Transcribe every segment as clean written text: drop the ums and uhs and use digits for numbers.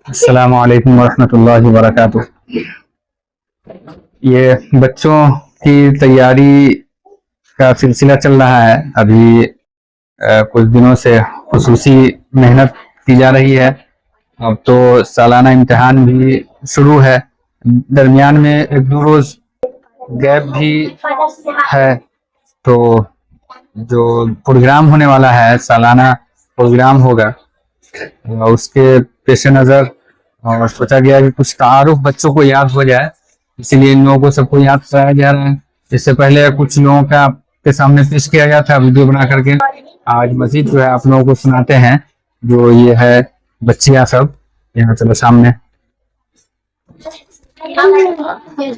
अस्सलामु अलैकुम वरहमतुल्लाहि वबरकातुह। ये बच्चों की तैयारी का सिलसिला चल रहा है अभी। कुछ दिनों से खुसूसी मेहनत की जा रही है। अब तो सालाना इम्तिहान भी शुरू है, दरमियान में एक दो रोज गैप भी है। तो जो प्रोग्राम होने वाला है, सालाना प्रोग्राम होगा, उसके पेश नज़र और सोचा गया कि कुछ तारुफ बच्चों को याद हो जाए, इसीलिए इन लोगों को सबको याद कराया जा रहा है। इससे पहले कुछ लोगों का आपके सामने पेश किया गया था वीडियो बना करके। आज मजीद जो है आप लोगों को सुनाते हैं। जो ये है बच्चियां सब, यहाँ चलो सामने।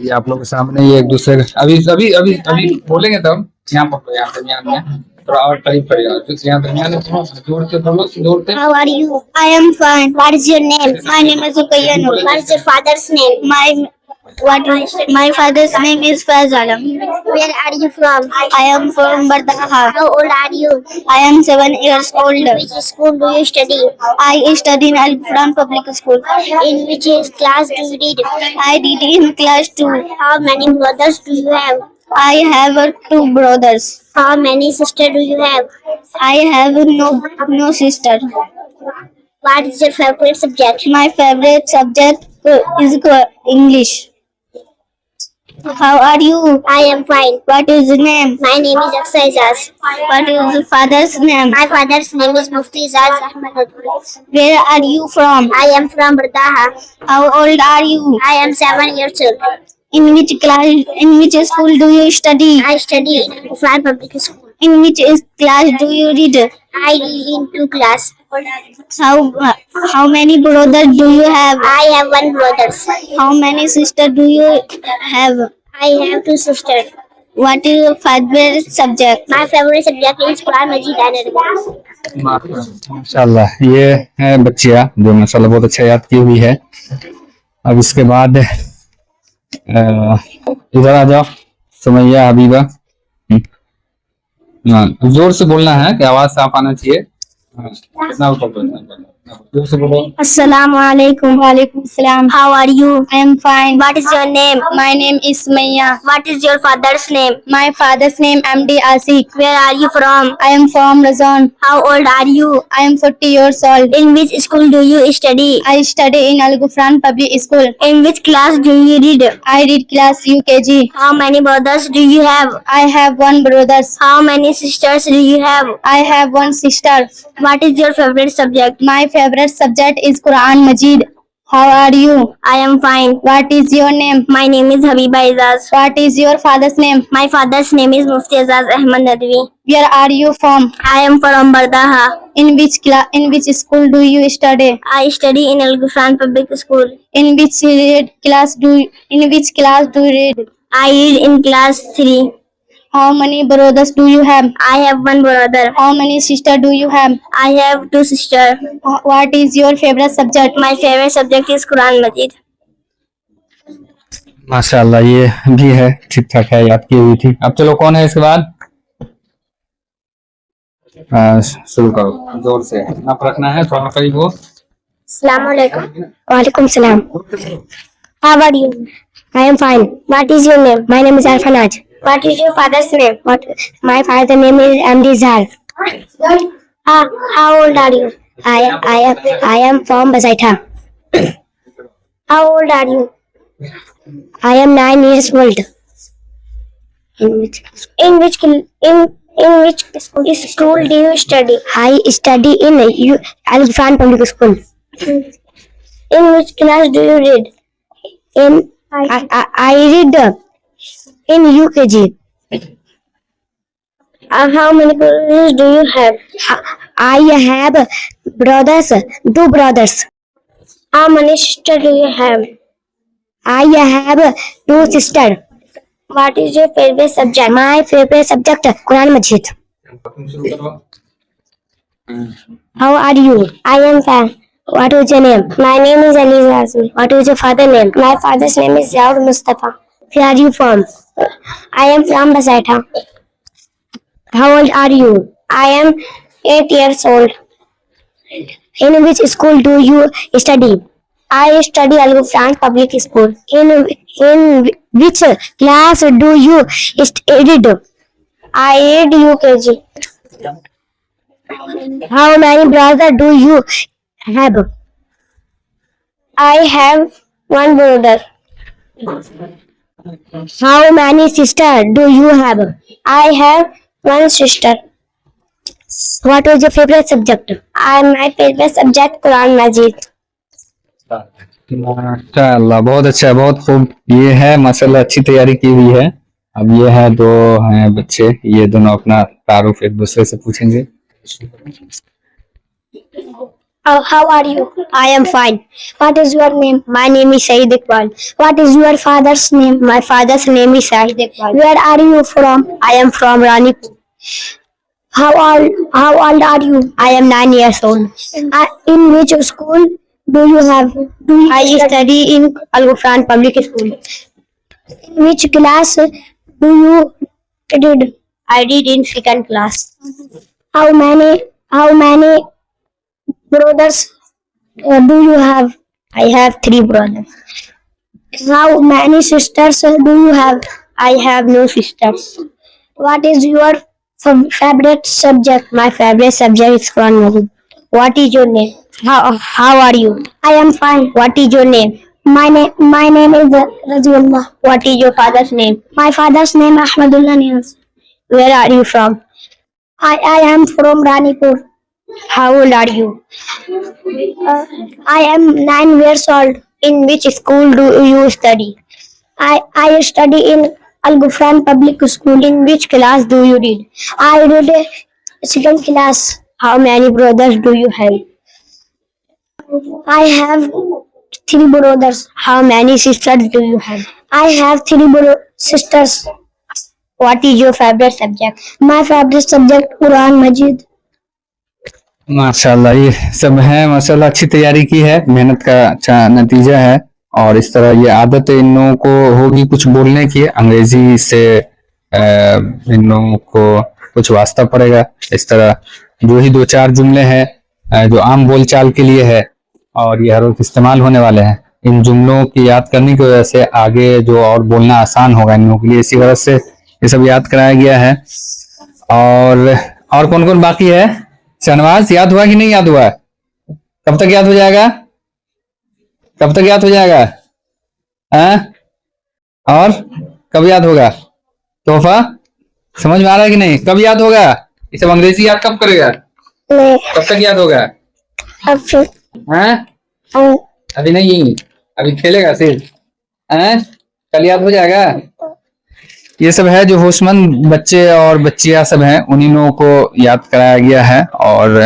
ये आप लोगों के सामने ये एक दूसरे अभी अभी अभी अभी बोलेंगे तब। यहाँ पकड़ो, यहाँ दरमियान में थोड़ा और करीब करिएगा। यहाँ दरमियान में जोर से बोलो, जोर से। How are you? I am fine. What is your name? My name is Ukayya Noor. What is your father's name? My father's name is Faiz Alam. Where are you from? I am from Bardaha. How old are you? I am 7 years old. Which school do you study? I study in Al Quran Public School. In which class do you read? I read in class 2. How many brothers do you have? I have 2 brothers. How many sisters do you have? I have no sister. What is your favorite subject? My favorite subject is English. How are you? I am fine. What is your name? My name is Akshay Ijaz. What is your father's name? My father's name is Mufti Ijaz Ahmed. Where are you from? I am from Bardaha. How old are you? I am 7 years old. In which school do you study? I study in Quran Public School. In which class do you read? I read in 2 class. How many brothers do you have? I have 1 brother. How many sisters do you have? I have 2 sisters. What is your favorite subject? My favorite subject is Quran Majid and Arabic. माशाल्लाह, ये है बच्चियां जो माशाल्लाह बहुत अच्छा याद की हुई है। अब इसके बाद इधर आ जाओ सुमैया हबीबा। जोर से बोलना है कि आवाज साफ आना चाहिए। कितना जोर से बोलो। Assalamu alaikum. Walaikum salam. How are you? I am fine. What is your name? My name is Maya. What is your father's name? My father's name MD Asik. Where are you from? I am from Razan. How old are you? I am 40 years old. In which school do you study? I study in Al Ghufran Public School. In which class do you read? I read class UKG. How many brothers do you have? I have 1 brother. How many sisters do you have? I have 1 sister. What is your favorite subject? My favorite subject is Quran Majid. How are you? I am fine. What is your name? My name is Habiba Ijaz. What is your father's name? My father's name is Mufti Ijaz Ahmed Nadwi. Where are you from? I am from Bardaha. In which school do you study? I study in Al Ghufran Public School. In which class do you read? I read in class 3. How many brothers do you have? I have 1 brother. How many sisters do you have? I have 2 sisters. What is your favorite subject? My favorite subject is Quran Majid. माशाल्लाह, ये भी है, ठीक ठाक है, याद की हुई थी। अब चलो कौन है इसके बाद? शुरू करो, जोर से नाप रखना है, थोड़ा करीब हो। Assalamu alaikum. Walaikum salam. How are you? I am fine. What is your name? My name is Arfanaj. What is your father's name? My father's name is MD Zal. How old are you? I am from Basaita. How old are you? I am 9 years old. In which school do you study? I study in Al Ghufran Public School. In which class do you read? I read in UKG. How many brothers do you have? I have brothers, 2 brothers. How many sisters do you have? I have 2 sisters. What is your favorite subject? My favorite subject Quran Majid. How are you? I am fine. What is your name? My name is Aliza Azmi. What is your father's name? My father's name is Zaud Mustafa. Where are you from? I am from Basaita. How old are you? I am 8 years old. In which school do you study? I study Al Ghufran Public School. In which class do you study? I read UKG. How many brothers do you have? I have one brother. How many sisters do you have? I have one sister. What was your favorite subject? My favorite subject Quran Majid. माशाल्लाह, बहुत अच्छा, बहुत खूब। ये है माशाल्लाह, अच्छी तैयारी की हुई है। अब ये है, दो हैं बच्चे, ये दोनों अपना तारुफ एक दूसरे से पूछेंगे। How are you? I am fine. What is your name? My name is Saeed Iqbal. What is your father's name? My father's name is Saeed Iqbal. Where are you from? I am from Ranipur. How old are you? I am 9 years old. In which school do you have? I study in Al Ghufran Public School. In which class do you did? I did in second class. How many brothers do you have? I have 3 brothers. How many sisters do you have? I have no sisters. What is your favorite subject? My favorite subject is Quran Majid. What is your name? How are you? I am fine. What is your name? My name is Raziullah. What is your father's name? My father's name Ahmadullah Niyaz. Where are you from? I am from Ranipur. How old are you? I am 9 years old. In which school do you study? I study in Al Ghufran Public School. In which class do you read? I read second class. How many brothers do you have? I have 3 brothers. How many sisters do you have? I have 3 sisters. What is your favorite subject? My favorite subject Quran Majid. माशाल्लाह, ये सब है माशाल्लाह, अच्छी तैयारी की है, मेहनत का अच्छा नतीजा है। और इस तरह ये आदत इन लोगों को होगी कुछ बोलने की, अंग्रेजी से इन लोगों को कुछ वास्ता पड़ेगा। इस तरह जो ही 2-4 जुमले हैं जो आम बोलचाल के लिए है और ये हर वक्त इस्तेमाल होने वाले हैं, इन जुमलों की याद करने की वजह से आगे जो और बोलना आसान होगा इन लोगों के लिए, इसी वजह से ये सब याद कराया गया है। और कौन कौन बाकी है? शहनवाज, याद हुआ कि नहीं याद हुआ? कब तक याद हो जाएगा? कब तक याद हो जाएगा? और कब याद होगा? तोहफा समझ में आ रहा है कि नहीं? कब याद होगा? ये सब अंग्रेजी याद कब करेगा? कब तक याद होगा? अभी नहीं, अभी खेलेगा सिर्फ। कल याद हो जाएगा। ये सब है जो होशमंद बच्चे और बच्चियां सब हैं, उन्हीं लोगों को याद कराया गया है। और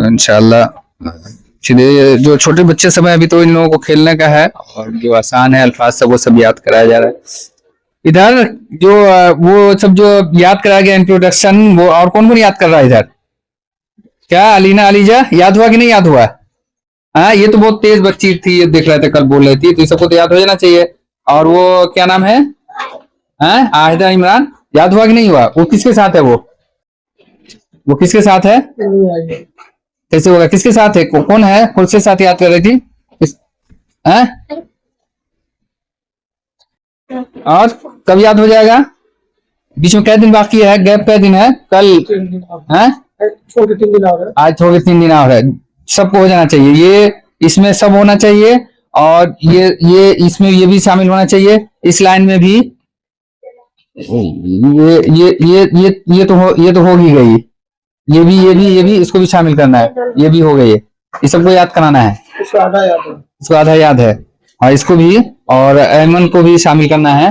इंशाल्लाह जो छोटे बच्चे सब हैं अभी तो इन लोगों को खेलने का है, और जो आसान है अल्फाज सब वो सब याद कराया जा रहा है। इधर जो वो सब जो याद कराया गया इंट्रोडक्शन, वो और कौन कौन याद कर रहा है इधर? क्या अलीना, अलीजा, याद हुआ कि नहीं याद हुआ? ये तो बहुत तेज बच्ची थी, ये देख रहे थे, कल बोल रही थी, तो ये सबको तो याद हो जाना चाहिए। और वो क्या नाम है? आहिदा इमरान, याद हुआ कि नहीं हुआ? वो किसके साथ है? वो किसके साथ है? कैसे होगा? किसके साथ है? कौन है? कौन से साथ याद कर रही थी? और कब याद हो जाएगा? बीच में कै दिन बाकी है? गैप कै दिन है? कल छोड़ के 3 दिन आ रहा है। आज छोड़ के 3 दिन आ रहा है। सबको हो जाना चाहिए, ये इसमें सब होना चाहिए, और ये इसमें ये भी शामिल होना चाहिए, इस लाइन में भी ये तो होगी गई, ये भी इसको भी शामिल करना है, ये भी हो गई है, इस सबको याद कराना है। इसको आधा याद है, इसको आधा याद है, और इसको भी, और अहमन को भी शामिल करना है,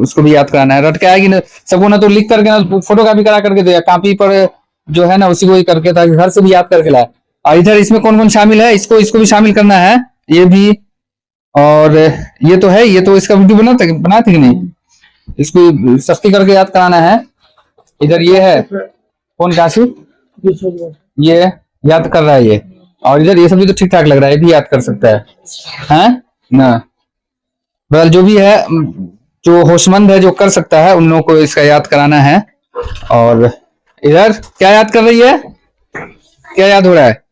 उसको भी याद कराना है। रट के आएगी ना सबको, ना तो लिख करके ना फोटो कॉपी करा करके दे, कॉपी पर जो है ना उसी को ही करके, ताकि घर से भी याद करके लाए। और इधर इसमें कौन कौन शामिल है, इसको भी शामिल करना है, ये भी, और ये तो है, ये तो इसका वीडियो बनाते कि नहीं, इसको सख्ती करके याद कराना है। इधर ये है कौन, काशिफ, ये याद कर रहा है ये, और इधर ये सब भी तो ठीक ठाक लग रहा है, ये भी याद कर सकता है ना। बहरहाल जो भी है, जो होशमंद है, जो कर सकता है, उन लोगों को इसका याद कराना है। और इधर क्या याद कर रही है? क्या याद हो रहा है?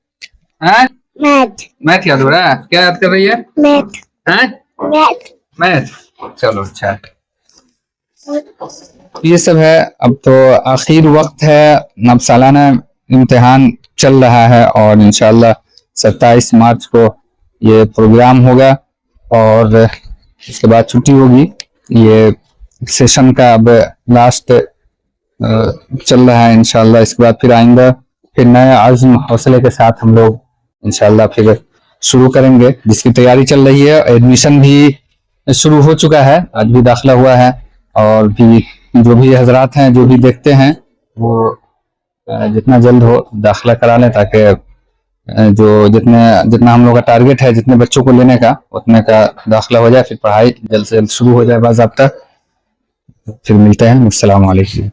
मैथ मैथ याद हो रहा है? क्या याद कर रही है? मैथ हैं? Math math. चलो अच्छा है। ये सब है। अब तो आखिर वक्त है, अब सालाना इम्तिहान चल रहा है और इंशाल्लाह 27 मार्च को ये प्रोग्राम होगा और इसके बाद छुट्टी होगी। ये सेशन का अब लास्ट चल रहा है। इंशाल्लाह इसके बाद फिर आएंगे, फिर नए आज़्म हौसले के साथ हम लोग इंशाल्लाह फिर शुरू करेंगे, जिसकी तैयारी चल रही है। एडमिशन भी शुरू हो चुका है, आज भी दाखिला हुआ है और भी जो भी हजरात हैं जो भी देखते हैं वो जितना जल्द हो दाखिला करा लें, ताकि जो जितना हम लोग का टारगेट है जितने बच्चों को लेने का उतने का दाखिला हो जाए, फिर पढ़ाई जल्द से जल्द शुरू हो जाए बाज़ाब्ता। फिर मिलते हैं। अस्सलाम वालेकुम।